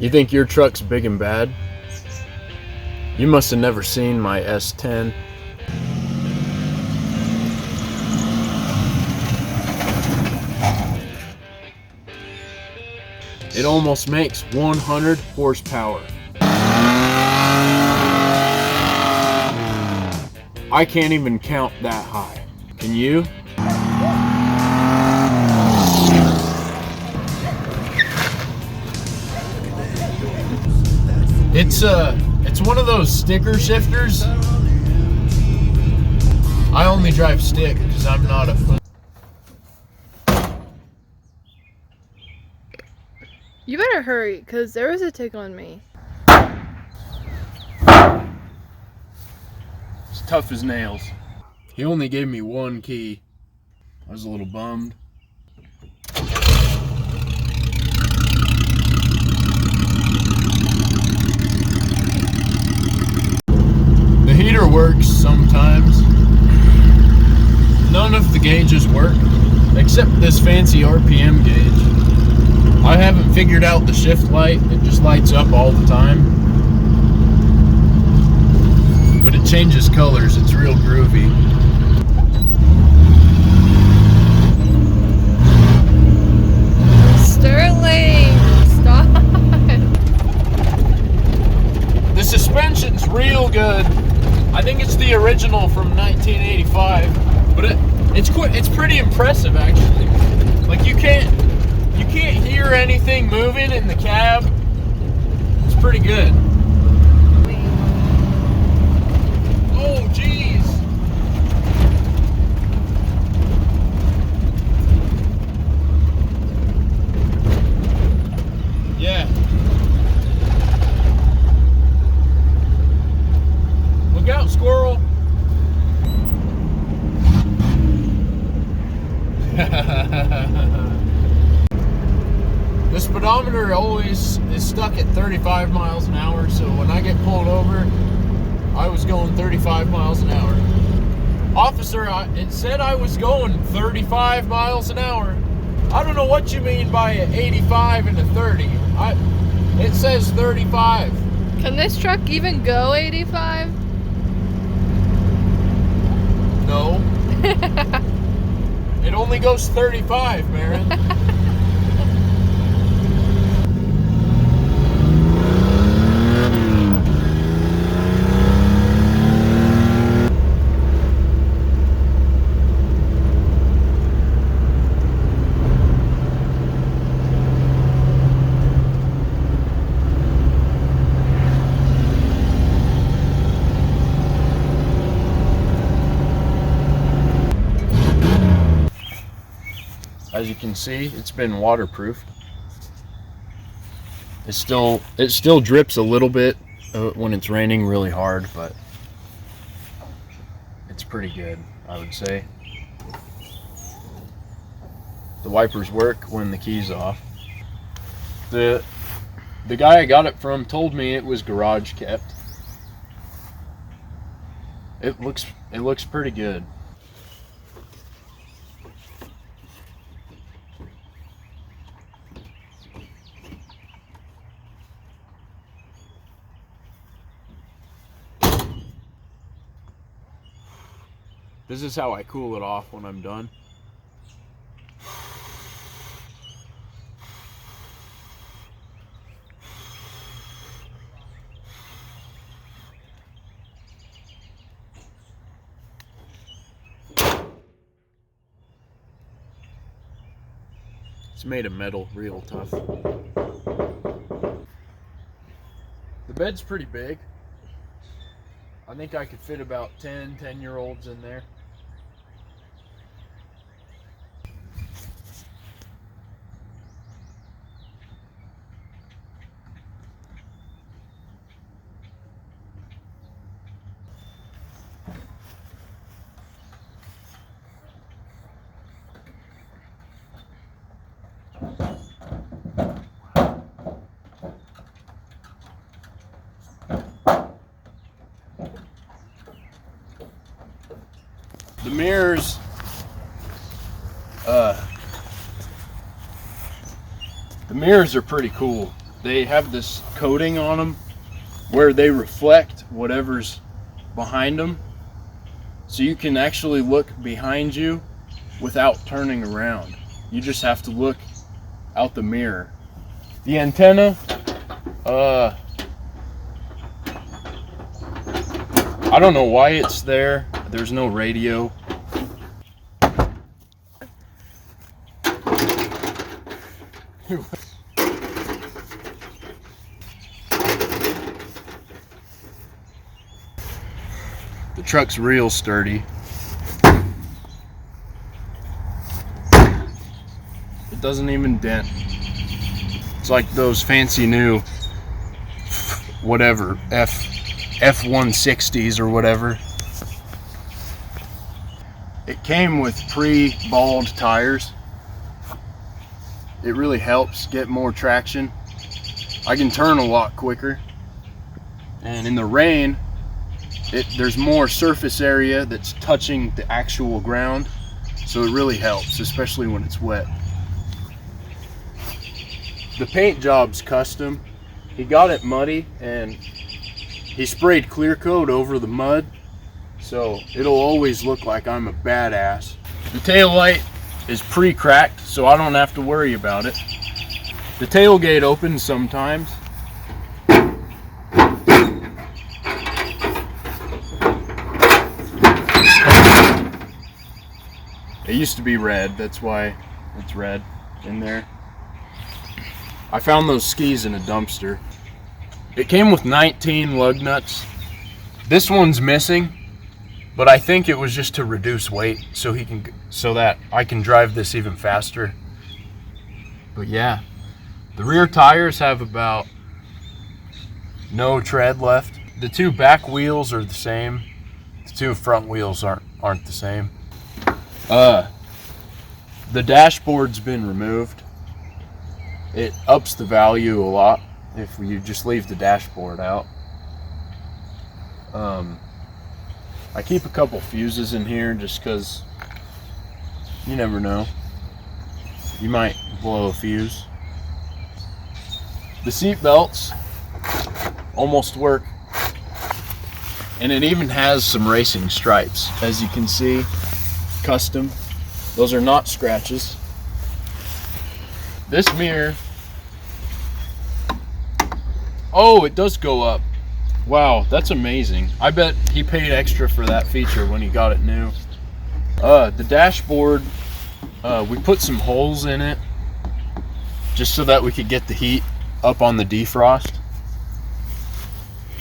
You think your truck's big and bad? You must have never seen my S10. It almost makes 100 horsepower. I can't even count that high. Can you? It's one of those sticker shifters. I only drive stick because I'm not a foot. You better hurry, because there was a tick on me. It's tough as nails. He only gave me one key. I was a little bummed. The heater works sometimes. None of the gauges work, except this fancy RPM gauge. I haven't figured out the shift light. It just lights up all the time. But it changes colors. It's real groovy. Sterling, stop. The suspension's real good. I think it's the original from 1985, but it's pretty impressive actually. Like you can't hear anything moving in the cab. It's pretty good. Oh geez. Yeah. Look out, squirrel. The speedometer always is stuck at 35 miles an hour, so when I get pulled over, I was going 35 miles an hour. Officer, it said I was going 35 miles an hour. I don't know what you mean by an 85 and a 30. It says 35. Can this truck even go 85? No. It only goes 35, Marin. As you can see, it's been waterproofed. It still drips a little bit when it's raining really hard, but it's pretty good, I would say. The wipers work when the key's off. The guy I got it from told me it was garage kept. It looks pretty good. This is how I cool it off when I'm done. It's made of metal, real tough. The bed's pretty big. I think I could fit about 10-year-olds in there. The mirrors, the mirrors are pretty cool. they have this coating on them where they reflect whatever's behind them. So you can actually look behind you without turning around. You just have to look out the mirror. The antenna, I don't know why it's there. There's no radio. The truck's real sturdy. It doesn't even dent. It's like those fancy new whatever F-160s or whatever. It came with pre-balled tires. It really helps get more traction. I can turn a lot quicker. And in the rain, there's more surface area that's touching the actual ground. So it really helps, especially when it's wet. The paint job's custom. He got it muddy and he sprayed clear coat over the mud. So it'll always look like I'm a badass. The tail light is pre-cracked, so I don't have to worry about it. The tailgate opens sometimes. It used to be red, that's why it's red in there. I found those skis in a dumpster. It came with 19 lug nuts. This one's missing, but I think it was just to reduce weight so that I can drive this even faster. But yeah, the rear tires have about no tread left. The two back wheels are the same. The two front wheels aren't the same. The dashboard's been removed. It ups the value a lot if you just leave the dashboard out. I keep a couple fuses in here just because you never know. You might blow a fuse. The seat belts almost work. And it even has some racing stripes, as you can see, custom. Those are not scratches. This mirror, oh, it does go up. Wow, that's amazing. I bet he paid extra for that feature when he got it new. The dashboard, we put some holes in it just so that we could get the heat up on the defrost.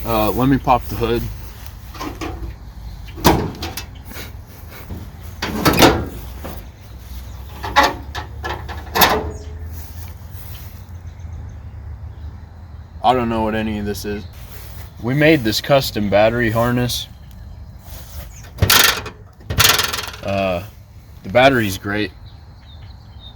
Let me pop the hood. I don't know what any of this is. We made this custom battery harness. The battery's great.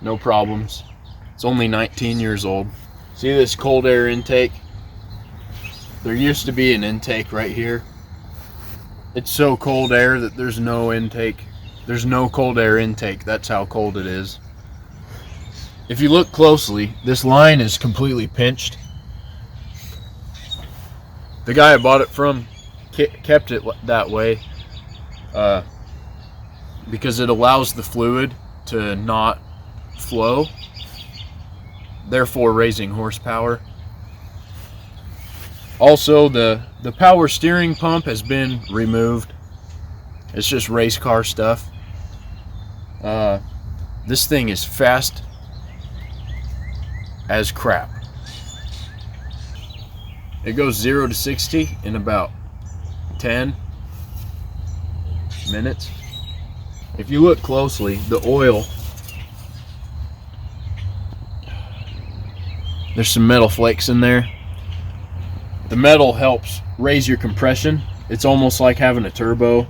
No problems. It's only 19 years old. See this cold air intake? There used to be an intake right here. It's so cold air that there's no intake. There's no cold air intake. That's how cold it is. If you look closely, this line is completely pinched. The guy I bought it from kept it that way because it allows the fluid to not flow, therefore raising horsepower. Also, the power steering pump has been removed. It's just race car stuff. This thing is fast as crap. It goes 0 to 60 in about 10 minutes. If you look closely, the oil, there's some metal flakes in there. The metal helps raise your compression. It's almost like having a turbo.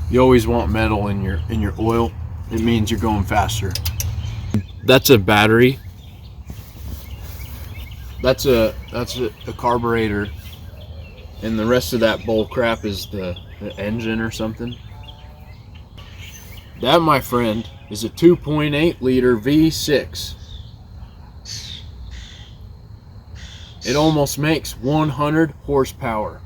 You always want metal in your oil. It means you're going faster. That's a battery. That's a carburetor, and the rest of that bull crap is the engine or something. That, my friend, is a 2.8 liter V6. it almost makes 100 horsepower.